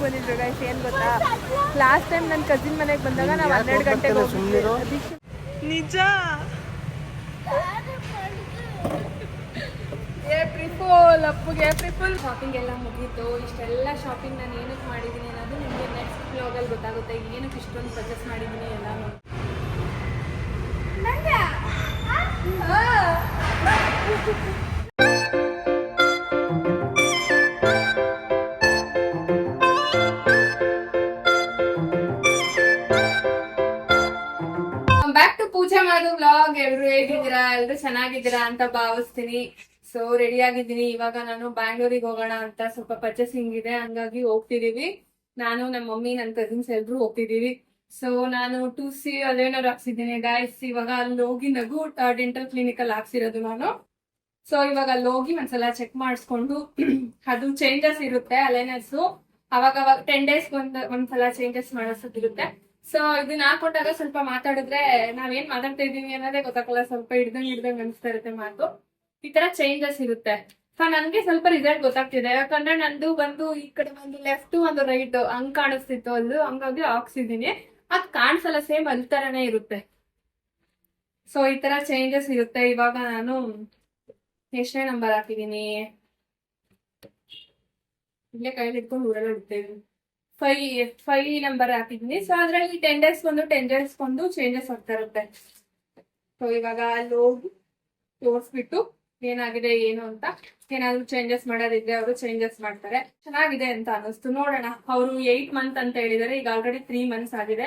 ಬಂದಿದ್ರು ಗೈಸ್. ಏನು ಗೊತ್ತಾ, ಲಾಸ್ಟ್ ಟೈಮ್ ನನ್ನ ಕಸಿನ್ ಮನೆಗೆ ಬಂದಾಗ ನಾವು 12 ಗಂಟೆಗೆ ಹೋಗಿದ್ವಿ. ನಿಜ ಏಪ್ರಿಲ್ ಅಪ್ಪುಗೆ ಏಪ್ರಿಲ್ ಶಾಪಿಂಗ್ ಎಲ್ಲ ಮುಗೀತು. ಇಷ್ಟೆಲ್ಲ ಶಾಪಿಂಗ್ ನಾನು ಏನಕ್ಕೆ ಮಾಡಿದ್ದೀನಿ ಅನ್ನೋದು ನಿಮಗೆ ನೆಕ್ಸ್ಟ್ ಬ್ಲಾಗಲ್ಲಿ ಗೊತ್ತಾಗುತ್ತೆ. ಏನಕ್ಕೆ ಇಷ್ಟೊಂದು ಪರ್ಚೇಸ್ ಮಾಡಿದ್ದೀನಿ ಎಲ್ಲ. ಬ್ಯಾಕ್ ಟು ಪೂಜೆ ಮಾಡೋ ವ್ಲಾಗ್. ಎಲ್ರು ಹೇಗಿದ್ದೀರಾ? ಎಲ್ರು ಚೆನ್ನಾಗಿದ್ದೀರಾ ಅಂತ ಭಾವಿಸ್ತೀನಿ. ಸೊ ರೆಡಿ ಆಗಿದ್ದೀನಿ. ಇವಾಗ ನಾನು ಬ್ಯಾಂಗ್ಳೂರಿಗೆ ಹೋಗೋಣ ಅಂತ ಸ್ವಲ್ಪ ಪರ್ಚೇಸಿಂಗ್ ಇದೆ, ಹಂಗಾಗಿ ಹೋಗ್ತಿದೀವಿ. ನಾನು ನಮ್ಮ ಮಮ್ಮಿ ನನ್ನ ಕಸಿನ್ಸ್ ಎಲ್ರು ಹೋಗ್ತಿದೀವಿ. ಸೊ ನಾನು 2C ಅಲ್ಲೇನಾರು ಹಾಕ್ಸಿದ್ದೀನಿ ಗೈಸ್. ಇವಾಗ ಅಲ್ಲಿ ಹೋಗಿ ನಗು ಡೆಂಟಲ್ ಕ್ಲಿನಿಕ್ ಅಲ್ಲಿ ಹಾಕ್ಸಿರೋದು ನಾನು. ಸೊ ಇವಾಗ ಅಲ್ಲಿ ಹೋಗಿ ಒಂದ್ಸಲ ಚೆಕ್ ಮಾಡಿಸ್ಕೊಂಡು ಅದು ಚೇಂಜಸ್ ಇರುತ್ತೆ ಅಲೈನರ್ಸ್. ಅವಾಗ 10 days ಒಂದ್ಸಲ ಚೇಂಜಸ್ ಮಾಡಿಸೋದಿರುತ್ತೆ. ಸೊ ಇದನ್ನ ಹಾಕೊಂಡಾಗ ಸ್ವಲ್ಪ ಮಾತಾಡಿದ್ರೆ ನಾವೇನ್ ಮಾತಾಡ್ತಾ ಇದೀವಿ ಅನ್ನೋದೇ ಗೊತ್ತಾಗಲ್ಲ. ಸ್ವಲ್ಪ ಹಿಡ್ದಂಗ್ ಅನಿಸ್ತಾ ಇರುತ್ತೆ ಮಾತು. ಈ ತರ ಚೇಂಜಸ್ ಇರುತ್ತೆ. ಸೊ ನನ್ಗೆ ಸ್ವಲ್ಪ ರಿಸಲ್ಟ್ ಗೊತ್ತಾಗ್ತಿದೆ, ಯಾಕಂದ್ರೆ ನಂದು ಬಂದು ಈ ಕಡೆ ಒಂದು ಲೆಫ್ಟ್ ಒಂದು ರೈಟ್ ಹಂಗ್ ಕಾಣಿಸ್ತಿತ್ತು ಅಲ್ಲೂ, ಹಂಗಾಗಿ ಹಾಕ್ಸಿದೀನಿ. ಅದ್ ಕಾಣಿಸಲ್ಲ, ಸೇಮ್ ಅಲ್ಲಿ ತರನೇ ಇರುತ್ತೆ. ಸೊ ಈ ತರ ಚೇಂಜಸ್ ಇರುತ್ತೆ. ಇವಾಗ ನಾನು ಎಷ್ಟನೇ ನಂಬರ್ ಹಾಕಿದೀನಿ, ಇಲ್ಲೇ ಕೈಲಿ ಇಟ್ಕೊಂಡು ಊರೆಲ್ಲ ಇಡ್ತೇವೆ. 5 ನಂಬರ್ ಹಾಕಿದೀನಿ. ಸೊ ಅದ್ರಲ್ಲಿ 10 days ಚೇಂಜಸ್ ಆಗ್ತಾ ಇರುತ್ತೆ. ಸೊ ಇವಾಗ ಅಲ್ಲಿ ಹೋಗಿ ತೋರಿಸ್ಬಿಟ್ಟು ಏನಾಗಿದೆ ಏನು ಅಂತ, ಏನಾದ್ರು ಚೇಂಜಸ್ ಮಾಡೋದಿದ್ರೆ ಅವರು ಚೇಂಜಸ್ ಮಾಡ್ತಾರೆ. ಚೆನ್ನಾಗಿದೆ ಅಂತ ಅನಿಸ್ತು. ನೋಡೋಣ. ಅವರು 8 months ಅಂತ ಹೇಳಿದಾರೆ, ಈಗ ಆಲ್ರೆಡಿ 3 months ಆಗಿದೆ.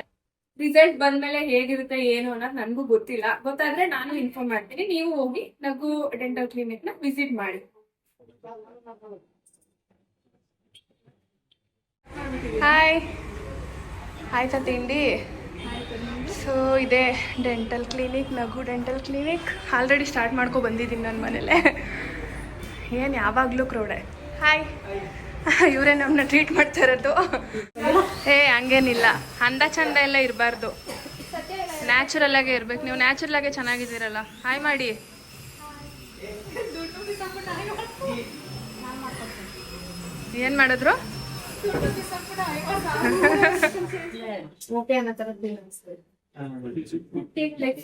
ರಿಸಲ್ಟ್ ಬಂದ್ಮೇಲೆ ಹೇಗಿರುತ್ತೆ ಏನು ಅನ್ನೋದು ನನ್ಗೂ ಗೊತ್ತಿಲ್ಲ. ಗೊತ್ತಾದ್ರೆ ನಾನು ಇನ್ಫಾರ್ಮ್ ಮಾಡ್ತೀನಿ. ನೀವು ಹೋಗಿ ನಗು ಡೆಂಟಲ್ ಕ್ಲಿನಿಕ್ ನ ವಿಸಿಟ್ ಮಾಡಿ. ಹಾಯ್, ಆಯ್ತಾ ತಿಂಡಿ? ಸೊ ಇದೇ ಡೆಂಟಲ್ ಕ್ಲಿನಿಕ್, ನಗು ಡೆಂಟಲ್ ಕ್ಲಿನಿಕ್. ಆಲ್ರೆಡಿ ಸ್ಟಾರ್ಟ್ ಮಾಡ್ಕೊ ಬಂದಿದ್ದೀನಿ ನನ್ನ ಮನೇಲೆ. ಏನು ಯಾವಾಗಲೂ ಕ್ರೌಡೆ. ಹಾಯ್, ಇವರೇ ನಮ್ಮನ್ನ ಟ್ರೀಟ್ ಮಾಡ್ತಾ ಇರೋದು. ಹಂಗೇನಿಲ್ಲ, ಅಂದ ಚಂದ ಎಲ್ಲ ಇರಬಾರ್ದು, ನ್ಯಾಚುರಲ್ ಆಗೇ ಇರ್ಬೇಕು. ನೀವು ನ್ಯಾಚುರಲ್ ಆಗೇ ಚೆನ್ನಾಗಿದ್ದೀರಲ್ಲ. ಹಾಯ್ ಮಾಡಿ. ಏನು ಮಾಡಿದ್ರು?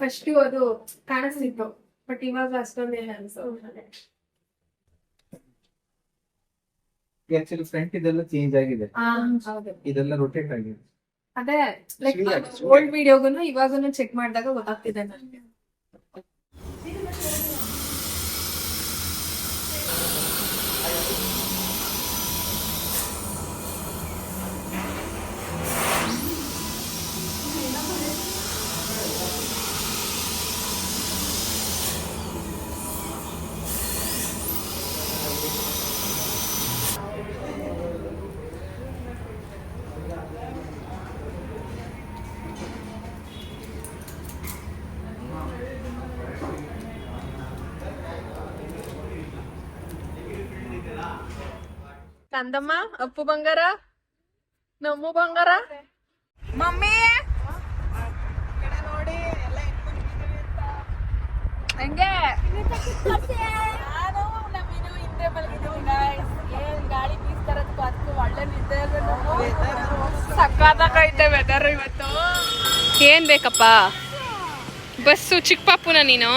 ಫಸ್ಟ್ ಅದು ಕಾಣಿಸ್ತಿತ್ತು, ಬಟ್ ಇವಾಗ ಅಷ್ಟೊಂದೇನು ಅನ್ಸೋದು. ಆಕ್ಚುಲಿ ಫ್ರಂಟ್ ಇದೆಲ್ಲ ಚೇಂಜ್ ಆಗಿದೆ, ಇದೆಲ್ಲ ರೊಟೇಟ್ ಆಗಿದೆ. ಅದೇ ಲೈಕ್ ಓಲ್ಡ್ ವಿಡಿಯೋಗೂನು ಇವಾಗೂನು ಚೆಕ್ ಮಾಡಿದಾಗ ಗೊತ್ತಾಗ್ತಿದೆ ನನಗೆ. ಕಂದಮ್ಮ, ಅಪ್ಪು ಬಂಗಾರ, ನಮ್ಮು ಬಂಗಾರ, ಮಮ್ಮಿ ನೋಡಿ ಎಲ್ಲ ಹಂಗೆ ನಾನು ನಮ್ಮಿನು ಹಿಂದೆ ಮಲಗಿದ್ದೀವಿ. ಏನ್ ಗಾಳಿ ಬೀಸ್ತಾರದಕ್ಕೂ ಅದಕ್ಕೂ ಒಳ್ಳೆ ನಿದ್ದೆ. ಸಕ್ಕತ್ತಾಗೈತೆ ವೆದರ್ ಇವತ್ತು. ಏನ್ ಬೇಕಪ್ಪ? ಬಸ್ಸು ಚಿಕ್ಕ ಪಾಪುನ ನೀನು?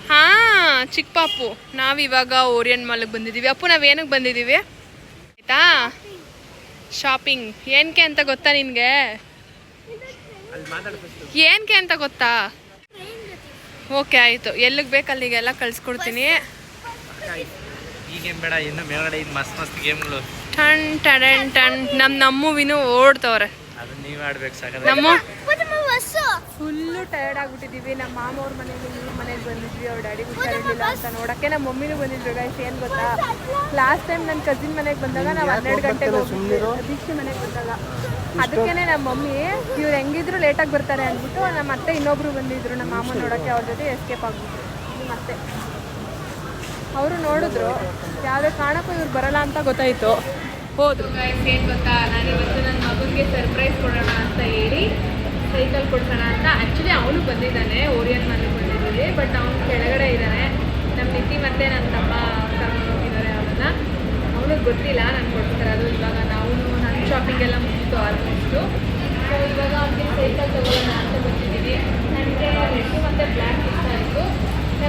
ಹಾ, ಚಿಕ್ಕ ಪಾಪು. ನಾವಿವಾಗ ಓರಿಯನ್ ಮಾಲ್ಗೆ ಬಂದಿದ್ದೀವಿ. ಅಪ್ಪು ನಾವೇನಕ್ಕೆ ಬಂದಿದ್ದೀವಿ ಆಯ್ತಾ? ಶಾಪಿಂಗ್. ಏನಕ್ಕೆ ಅಂತ ಗೊತ್ತಾ ನಿನಗೆ? ಏನಕ್ಕೆ ಅಂತ ಗೊತ್ತಾ? ಓಕೆ ಆಯಿತು, ಎಲ್ಲಿಗೆ ಬೇಕು ಅಲ್ಲಿಗೆಲ್ಲ ಕಳಿಸ್ಕೊಡ್ತೀನಿ. ಟನ್ ಟನ್ ಟನ್. ನಮ್ಮೂವಿನೂ ಓಡ್ತವ್ರೆ. ನಮ್ಮ ಫುಲ್ಲು ಟಯರ್ಡ್ ಆಗ್ಬಿಟ್ಟಿದ್ದೀವಿ. ನಮ್ಮ ಮಾಮ ಅವ್ರ ಮನೆಗೆ ಇವ್ರ ಮನೆಗೆ ಬಂದಿದ್ವಿ. ಅವ್ರ ಡ್ಯಾಡಿ ಹುಷಾರಿರ್ಲಿಲ್ಲ ಅಂತ ನೋಡೋಕ್ಕೆ ನಮ್ಮ ಮಮ್ಮಿನೂ ಬಂದಿದ್ರು ಗೈಸ್. ಏನು ಗೊತ್ತಾ, ಲಾಸ್ಟ್ ಟೈಮ್ ನನ್ನ ಕಸಿನ್ ಮನೆಗೆ ಬಂದಾಗ ನಾವು 12 ಗಂಟೆಗೆ ಹೋಗಿದ್ವಿ, ದೀಕ್ಷೆ ಮನೆಗೆ ಬಂದಾಗ. ಅದಕ್ಕೇ ನಮ್ಮ ಮಮ್ಮಿ ಇವ್ರು ಹೆಂಗಿದ್ರು ಲೇಟಾಗಿ ಬರ್ತಾರೆ ಅಂದ್ಬಿಟ್ಟು ನಮ್ಮ ಅತ್ತೆ ಇನ್ನೊಬ್ರು ಬಂದಿದ್ರು ನಮ್ಮ ಮಾಮ ನೋಡೋಕ್ಕೆ. ಅವ್ರ ಜೊತೆ ಎಸ್ಕೇಪ್ ಆಗ್ಬಿಟ್ರು. ಮತ್ತೆ ಅವರು ನೋಡಿದ್ರು, ಯಾವುದೇ ಕಾರಣಕ್ಕೂ ಇವ್ರು ಬರಲ್ಲ ಅಂತ ಗೊತ್ತಾಯಿತು, ಹೋದ್ರು. ಏನು ಗೊತ್ತಾ, ನಾನಿವತ್ತು ನನ್ನ ಮಗನಿಗೆ ಸರ್ಪ್ರೈಸ್ ಕೊಡೋಣ ಅಂತ ಹೇಳಿ ಸೈಕಲ್ ಕೊಡ್ಸೋಣ ಅಂತ. ಆ್ಯಕ್ಚುಲಿ ಅವನು ಬಂದಿದ್ದಾನೆ, ಓರಿಯನ್ ಮನೆಗೆ ಬಂದಿದ್ದೀವಿ, ಬಟ್ ಅವನು ಕೆಳಗಡೆ ಇದ್ದಾನೆ. ನಮ್ಮ ನಿತ್ತಿ ಮತ್ತು ನನ್ನ ತಮ್ಮ ಕರ್ಕೊಂಡು ಹೋಗಿದ್ದಾರೆ ಅವನನ್ನು. ಅವನಿಗೆ ಗೊತ್ತಿಲ್ಲ ನಾನು ಕೊಡ್ತಾರೆ ಅದು. ಇವಾಗ ನಾವು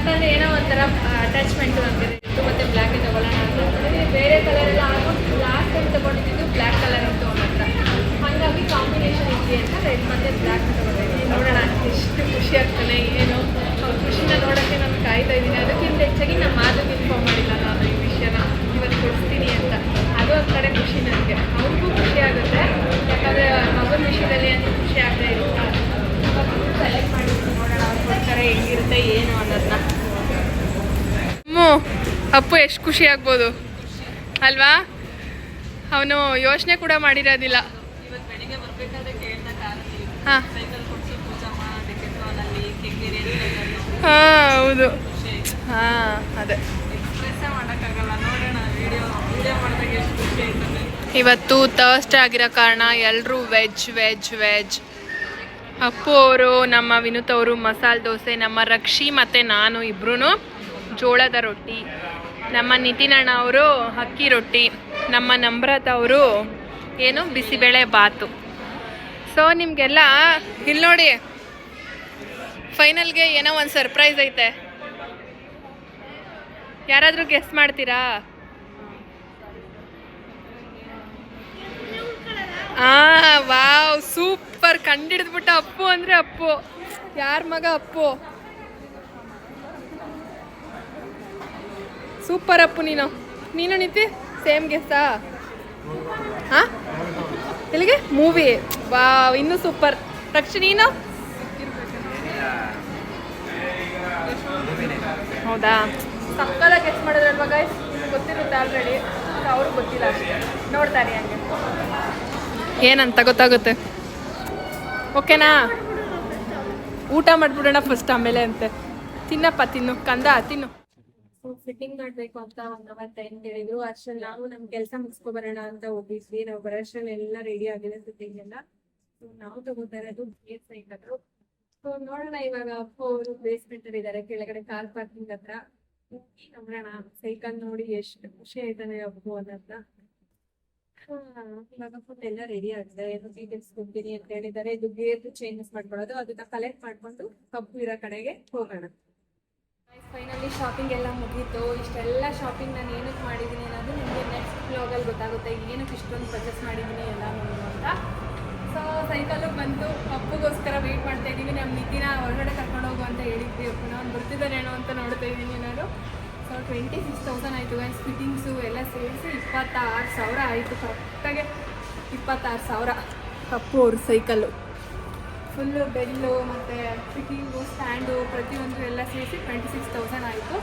ಯಾಕಂದ್ರೆ ಏನೋ ಒಂಥರ ಅಟ್ಯಾಚ್ಮೆಂಟ್ ನನಗೆ ಇತ್ತು, ಮತ್ತೆ ಬ್ಲ್ಯಾಕ್ ತಗೊಳ್ಳೋಣ ಅಂತ ಬೇರೆ ಕಲರ್ ಎಲ್ಲ ಆಲ್ಮೋಸ್ಟ್ ಲಾಸ್ಟ್ ಟೈಮ್ ತಗೊಂಡಿದ್ದು ಬ್ಲ್ಯಾಕ್ ಕಲರ್ ಇತ್ತು ಅವನ ಹತ್ರ, ಹಾಗಾಗಿ ಕಾಂಬಿನೇಷನ್ ಇದೆಯಾ ಅಂತ ರೆಡ್ ಮತ್ತೆ ಬ್ಲ್ಯಾಕ್ ತಗೊಂಡಿದ್ದೀನಿ. ನೋಡೋಣ ಎಷ್ಟು ಖುಷಿ ಆಗ್ತಾನೆ ಏನು, ಅವ್ರ ಖುಷಿನ ನೋಡೋಕ್ಕೆ ನಾನು ಕಾಯ್ತಾ ಇದ್ದೀನಿ. ಅದಕ್ಕಿಂತ ಹೆಚ್ಚಾಗಿ ನಮ್ಮ ಮಾದಕ್ಕೆ ಇನ್ಫಾರ್ಮ್ ಮಾಡಿಲ್ಲ ನಾನು ಈ ವಿಷಯನ ಇವತ್ತು ಕೊಡಿಸ್ತೀನಿ ಅಂತ. ಅದು ಒಂದು ಕಡೆ ಖುಷಿ ನನಗೆ, ಅವ್ರಿಗೂ ಖುಷಿ ಆಗುತ್ತೆ, ಯಾಕಂದರೆ ಮಗನ ವಿಷಯದಲ್ಲಿ ಅಂತ ಖುಷಿ ಆಗದೆ ಇರುತ್ತೆ. ಸೆಲೆಕ್ಟ್ ಮಾಡಿದ್ದೀನಿ, ನೋಡೋಣ ಅವ್ರಿಗೋಸ್ಕರ ಹೆಂಗಿರುತ್ತೆ ಏನು ಅನ್ನೋದನ್ನ. ಅಪ್ಪು ಎಷ್ಟು ಖುಷಿ ಆಗ್ಬೋದು ಅಲ್ವಾ, ಅವನು ಯೋಚನೆ ಕೂಡ ಮಾಡಿರೋದಿಲ್ಲ. ಹಾಂ ಹಾಂ ಹೌದು, ಹಾಂ ಅದೇ ಇವತ್ತು ಥರ್ಸ್ಡೇ ಆಗಿರೋ ಕಾರಣ ಎಲ್ಲರೂ ವೆಜ್. ಅಪ್ಪು ಅವರು, ನಮ್ಮ ವಿನುತ್ ಅವರು ಮಸಾಲೆ ದೋಸೆ, ನಮ್ಮ ರಕ್ಷಿ ಮತ್ತು ನಾನು ಇಬ್ಬರೂ ಜೋಳದ ರೊಟ್ಟಿ, ನಮ್ಮ ನಿತಿನಣ್ಣ ಅವರು ಅಕ್ಕಿ ರೊಟ್ಟಿ, ನಮ್ಮ ನಮ್ರತ ಅವರು ಏನು ಬಿಸಿಬೇಳೆ ಬಾತು. ಸೊ ನಿಮಗೆಲ್ಲ ಇಲ್ಲಿ ನೋಡಿ, ಫೈನಲ್ಗೆ ಏನೋ ಒಂದು ಸರ್ಪ್ರೈಸ್ ಐತೆ. ಯಾರಾದರೂ ಗೆಸ್ ಮಾಡ್ತೀರಾ? Wow super, ಕಂಡಿಡಿದ್ಬಿಟ್ಟ. ಅಪ್ಪು ಅಂದರೆ ಅಪ್ಪು. ಯಾರ ಮಗ ಅಪ್ಪು? ಸೂಪರ್ ಅಪ್ಪು. ನೀನು ನಿತಿ ಸೇಮ್ ಗೆಸ್ಸಾ? ಹಾಂ ಎಲ್ಲಿಗೆ? ಮೂವಿ. ವಾವ್ ಇನ್ನೂ ಸೂಪರ್. ರಕ್ಷಿ ನೀನು? ಹೌದಾ, ಸಕ್ಕಲ ಗೆಸ್ ಮಾಡಿದ್ರಲ್ವ ಗೈಸ್, ಗೊತ್ತಿರುತ್ತೆ ಆಲ್ರೆಡಿ, ಅವ್ರಿಗೆ ಗೊತ್ತಿಲ್ಲ ಅಷ್ಟೇ, ನೋಡ್ತಾರೆ ಹಂಗೆ ಏನಂತ ಗೊತ್ತಾಗುತ್ತೆ. ಓಕೆನಾ? ಊಟ ಮಾಡ್ಬಿಡೋಣ ಫಸ್ಟ್, ಆಮೇಲೆ ಅಂತೆ. ತಿನ್ನಪ್ಪ, ತಿನ್ನು ಕಂದ, ತಿನ್ನು. ಫಿಟ್ಟಿಂಗ್ ಮಾಡಬೇಕು ಅಂತ 1 hour ಟೈಮ್ ಹೇಳಿದ್ರು. ಅಷ್ಟರಲ್ಲಿ ನಾವು ನಮ್ಮ ಕೆಲಸ ಮುಗಿಸ್ಕೊಬರೋಣ ಅಂತ ಹೋಗಿದ್ವಿ. ನಾವು ಬರೋಷ್ಟರಲ್ಲಿ ಎಲ್ಲ ರೆಡಿ ಆಗಿದೆ ಫಿಟ್ಟಿಂಗ್ ಎಲ್ಲ. ನಾವು ತಗೋತಾ ಇರೋದು ಬೇಸ್ ಸೈಕಲ್. ಸೊ ನೋಡೋಣ, ಇವಾಗ ಅಪ್ಪ ಅವರು ಬೇಸ್ಮೆಂಟ್ ಅಲ್ಲಿ ಇದ್ದಾರೆ, ಕೆಳಗಡೆ ಕಾರ್ ಪಾರ್ಕಿಂಗ್ ಹತ್ರ. ನೋಡೋಣ ಸೈಕಲ್ ನೋಡಿ ಎಷ್ಟು ಖುಷಿ ಆಯ್ತಾನೆ ಅಪ್ಪು ಅನ್ನೋದ. ಇವಾಗ ಫುಡ್ ಎಲ್ಲ ರೆಡಿ ಆಗಿದೆ. ಏನು ಡೀಟೇಲ್ಸ್ ಕೊಡ್ತೀನಿ ಅಂತ ಹೇಳಿದ್ದಾರೆ. ಇದು ಗೇರ್ ಚೇಂಜಸ್ ಮಾಡ್ಕೊಳ್ಳೋದು, ಅದನ್ನ ಕಲೆಕ್ಟ್ ಮಾಡ್ಕೊಂಡು ಕಬ್ಬು ಇರೋ ಕಡೆಗೆ ಹೋಗೋಣ. ಫೈನಲಿ ಶಾಪಿಂಗ್ ಎಲ್ಲ ಮುಗೀತು. ಇಷ್ಟೆಲ್ಲ ಶಾಪಿಂಗ್ ನಾನು ಏನಕ್ಕೆ ಮಾಡಿದ್ದೀನಿ ಅನ್ನೋದು ನಿಮಗೆ ನೆಕ್ಸ್ಟ್ ಬ್ಲಾಗಲ್ಲಿ ಗೊತ್ತಾಗುತ್ತೆ, ಏನಕ್ಕೆ ಇಷ್ಟೊಂದು ಪರ್ಚೇಸ್ ಮಾಡಿದ್ದೀನಿ ಎಲ್ಲ ಅಂತ. ಸೊ ಸೈಕಲ್ಲು ಬಂತು, ಅಪ್ಪುಗೋಸ್ಕರ ವೆಯ್ಟ್ ಮಾಡ್ತಾ ಇದ್ದೀವಿ. ನಮ್ಮ ನಿತಿನ ಹೊರಗಡೆ ಕರ್ಕೊಂಡು ಹೋಗು ಅಂತ ಹೇಳಿದ್ವಿ. ಅಪ್ಪು ನಾನು ಬರ್ತಿದ್ದಾನೇನೋ ಅಂತ ನೋಡ್ತಾ ಇದ್ದೀನಿ ನಾನು. ಸೊ 26,000 ಆಯಿತು ಗೈಸ್. ಫಿಟ್ಟಿಂಗ್ಸು ಎಲ್ಲ ಸೇರಿಸಿ 26,000 ಆಯಿತು. ಕರೆಕ್ಟಾಗೆ 26,000 ಅಪ್ಪು ಅವ್ರ ಸೈಕಲ್ಲು. ಫುಲ್ಲು ಬೆಲ್ಲು ಮತ್ತು ಫಿಟ್ಟಿಂಗು, ಸ್ಟ್ಯಾಂಡು, ಪ್ರತಿಯೊಂದು ಎಲ್ಲ ಸೇರಿಸಿ 26,000 ಆಯಿತು.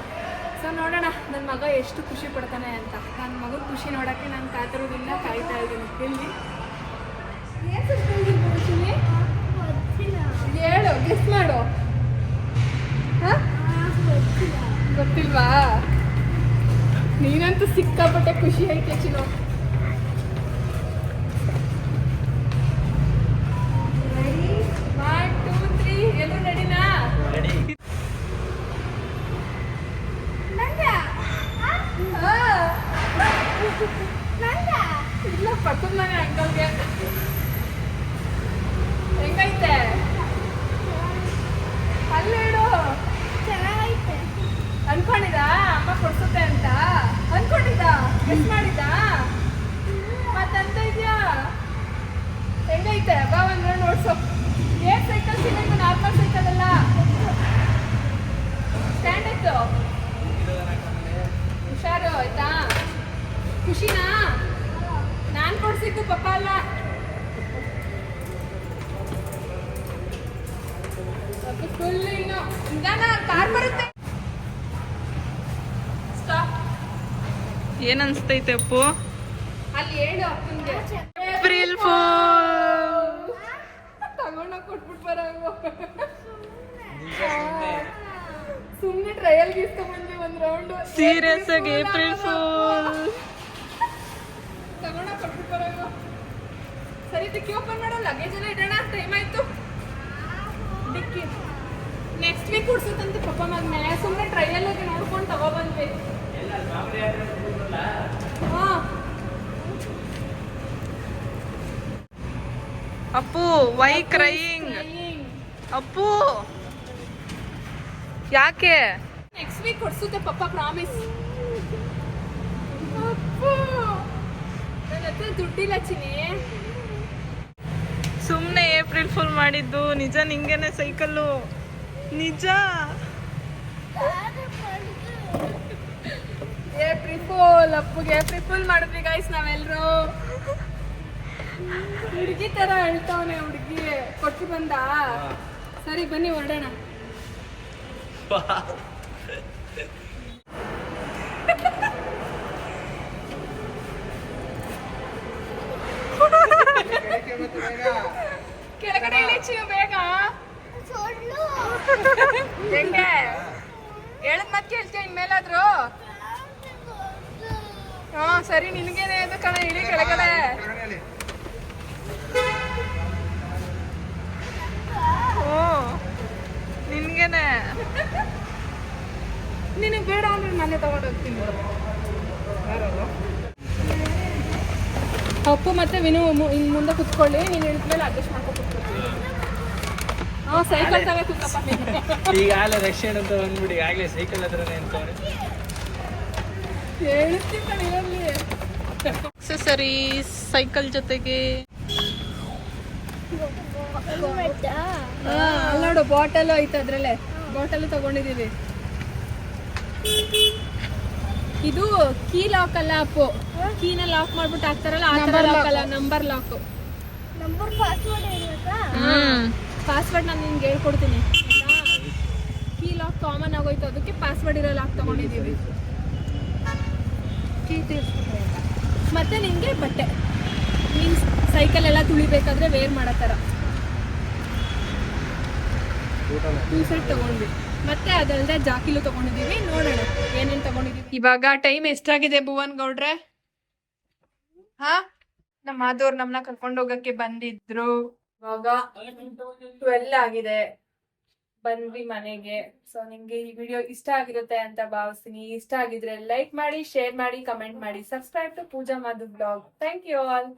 ಸೊ ನೋಡೋಣ ನನ್ನ ಮಗ ಎಷ್ಟು ಖುಷಿ ಪಡ್ತಾನೆ ಅಂತ. ನನ್ನ ಮಗನ ಖುಷಿ ನೋಡೋಕ್ಕೆ ನಾನು ಕಾತಿರೋದಿಲ್ಲ, ಕಾಯ್ತಾ ಇದ್ದೀನಿ. ಎಲ್ಲಿ ಹೇಳು, ಗೆಸ್ ಮಾಡು. ಹಾಂ ಗೊತ್ತಿಲ್ವಾ? ನೀನಂತೂ ಸಿಕ್ಕಾಪಟ್ಟೆ ಖುಷಿ ಐತೆ ಚಿನ್ನು. ಎಲ್ಲರೂ ರೆಡಿನಾ? ಇಲ್ಲ, ಪಕ್ಕದ ಮನೆ ಅಂಕಲ್ಗೆ. ಹೆಂಗೈತೆ? ಅಲ್ಲೇಡು. ಚೆನ್ನಾಗೈತೆ. ಅನ್ಕೊಂಡಿದ್ದ ಅಮ್ಮ ಕೊಡ್ಸುತ್ತೆ ಅಂತ? ಅನ್ಕೊಂಡಿದ್ದ? ಗೆಸ್ ಮಾಡಿದ್ದ? ಮತ್ತಂತ ಇದೆಯಾ? ಹೆಂಗೈತೆ? ಬಾ ಒಂದು ರೌಂಡ್ ಓಡಿಸು. ಏರ್ ಸೈಕಲ್ ಸಿಗೋದು, ನಾರ್ಮಲ್ ಸೈಕಲ್ ಅಲ್ಲ. ಸ್ಟ್ಯಾಂಡ್ ಆಯ್ತು, ಹುಷಾರು ಆಯ್ತಾ? ಖುಷಿನಾ? ನಾನು ಕೊಡ್ಸಿದ್ದು ಪಪ್ಪ ಅಲ್ಲ. ಫುಲ್ ಇನ್ನು ನಿಧಾನ, ಕಾರ್ ಬರುತ್ತೆ. ಸ್ಟಾಪ್. ಏನ್ ಅನ್ಸ್ತೈತೆ ಅಪ್ಪು? ಅಲ್ಲಿ ಹೇಳು ಅಪ್ಪನಿಗೆ. ಏಪ್ರಿಲ್ ಫೂಲ್ ತಗೊಂಡ ಕೊಟ್ಬಿಟ್ಟು ಬರೋಂಗು. ಸುಮ್ಮನೆ ಟ್ರಯಲ್ ಗೀಸ್ಕೊಂಡ್ಬಂದ್ವಿ ಒಂದು ರೌಂಡು. ಸೀರಿಯಸ್ ಆಗಿ ಏಪ್ರಿಲ್ ಫೂಲ್ ತಗೊಂಡ ಕೊಟ್ಬಿಟ್ಟು ಬರೋಂಗು. ಸರಿ, ಡಿಕ್ಕಿ ಓಪನ್ ಮಾಡೋ, ಲಗೇಜ್ ಎಲ್ಲ ಇಡೋಣ. ಟೈಮ್ ಆಯ್ತು. ಡಿಕ್ಕಿ ನೆಕ್ಸ್ಟ್ ವೀಕ್ ಕೊಡ್ಸುತ್ತಂತೆ ಪಪ್ಪ ಮಗನೇ. ಸುಮ್ಮನೆ ಟ್ರಯಲ್ ಆಗಿ ನೋಡ್ಕೊಂಡು ತಗೊಬಂದ್ವಿ. ಹಾಂ ಅಪ್ಪು, ವೈ ಕ್ರೈಯಿಂಗ್? ಅಪ್ಪು ಯಾಕೆ? ನೆಕ್ಸ್ಟ್ ವೀಕ್ ಕೊಡ್ಸುತ್ತೆ ಪಪ್ಪ ಪ್ರಾಮಿಸ್. ನನ್ನ ಹತ್ರ ದುಡ್ಡಿಲ್ಲ ಚಿನಿ. ಸುಮ್ನೆ ಏಪ್ರಿಲ್ ಫುಲ್ ಮಾಡಿದ್ದು, ನಿಜ ನಿಂಗೇನೆ ಸೈಕಲ್ಲು, ನಿಜ. ಏಪ್ರಿಲ್ ಫುಲ್ ಅಪ್ಪಗೆ ಏಪ್ರಿಲ್ ಫುಲ್ ಮಾಡಿದ್ವಿ ಗೈಸ್ ನಾವೆಲ್ಲರೂ. ಹುಡುಗಿ ತರ ಹೇಳ್ತಾವನೆ, ಹುಡುಗಿ ಕೊಟ್ಟು ಬಂದ. ಸರಿ ಬನ್ನಿ ಹೊರಡೋಣ. ಕೆಳಗಡೆ ಇಳಿಚಿ ಬೇಗ. ಹೆಂಗೆ ಹೇಳದ್ ಮತ್ತೆ ಕೇಳ್ತೀಯ ಇನ್ಮೇಲಾದ್ರು? ಹಾ ಸರಿ, ನಿನ್ಗೇನೆ ಇದು ಕಣ, ಇಳಿ ಕೆಳಗಡೆ. ಓ ನಿನ್ಗೇನೆ. ನಿನಗೆ ಬೇಡ ಅಂದ್ರೆ ನಾನೇ ತಗೊಂಡೋಗ್ತೀನಿ. ಅಪ್ಪು ಮತ್ತೆ ವಿನು ಇನ್ ಮುಂದೆ ಕುತ್ಕೊಳ್ಳಿ, ನೀನು ಇಳಿದ್ಮೇಲೆ ಅಡ್ಜಸ್ಟ್ ಮಾಡ್ಕೊಂಡು ಕುತ್ಕೊಳ್ತೀನಿ. ಹಾ ಸೈಕಲ್ ತಗ ಕುತ್ತಪ್ಪ ನೀನು. ಈಗಾಗಲೇ ರಷ್ಯನ್ ಅಂತ ಬಂದ್ಬಿಡಿ, ಆಗ್ಲೇ ಸೈಕಲ್ ಹತ್ರನೇ ಅಂತವ್ರೆ. ಹೇಳ್ತೀನಿ ಕಣೆ ಇರಲಿ. ಅಕ್ಸೆಸರೀಸ್ ಸೈಕಲ್ ಜೊತೆಗೆ. ನೋಡು ಬಾಟಲ್ ಐತೆ, ಅದ್ರಲ್ಲೇ ಬಾಟಲ್ ತಗೊಂಡಿದೀವಿ. ಇದು ಕೀ ಲಾಕ್ ಅಲ್ಲ ಅಪ್ಪು, ಕೀನ ಲಾಕ್ ಮಾಡ್ಬಿಟ್ಟು ಹಾಕ್ತಾರಲ್ಲ ಆ ತರ ಲಾಕ್ ಅಲ್ಲ, ನಂಬರ್ ಲಾಕ್. ಪಾಸ್ವರ್ಡ್ ನಾನು ನಿನ್ಗೆ ಹೇಳ್ಕೊಡ್ತೀನಿ. ಕೀ ಲಾಕ್ ಕಾಮನ್ ಆಗೋಯ್ತು, ಅದಕ್ಕೆ ಪಾಸ್ವರ್ಡ್ ಇರೋ ಲಾಕ್ ತಗೊಂಡಿದೀವಿ. ಮತ್ತೆ ನಿನ್ಗೆ ಬಟ್ಟೆ ಮೀನ್ಸ್ ಸೈಕಲ್ ಎಲ್ಲ ತುಳಿಬೇಕಾದ್ರೆ ವೇರ್ ಮಾಡೋ ಥರ ಟೂ ಸೆಟ್ ತಗೊಂಡ್ವಿ. ಮತ್ತೆ ಅದಲ್ಲದೆ ಜಾಕಿಲು ತಗೊಂಡಿದೀವಿ. ನೋಡೋಣ ಏನೇನು ತಗೊಂಡಿದೀವಿ. ಇವಾಗ ಟೈಮ್ ಎಷ್ಟಾಗಿದೆ ಭುವನ್ ಗೌಡ್ರೆ? ಹಾ, ನಮ್ಮ ಮಾದವ್ರು ನಮ್ಮನ್ನ ಕರ್ಕೊಂಡು ಹೋಗಕ್ಕೆ ಬಂದಿದ್ರು. ಇವಾಗ 12 ಆಗಿದೆ, ಬಂದ್ವಿ ಮನೆಗೆ. ಸೊ ನಿಮ್ಗೆ ಈ ವಿಡಿಯೋ ಇಷ್ಟ ಆಗಿರುತ್ತೆ ಅಂತ ಭಾವಿಸ್ತೀನಿ. ಇಷ್ಟ ಆಗಿದ್ರೆ ಲೈಕ್ ಮಾಡಿ, ಶೇರ್ ಮಾಡಿ, ಕಮೆಂಟ್ ಮಾಡಿ. Subscribe to Pooja Madhu blog. Thank you all.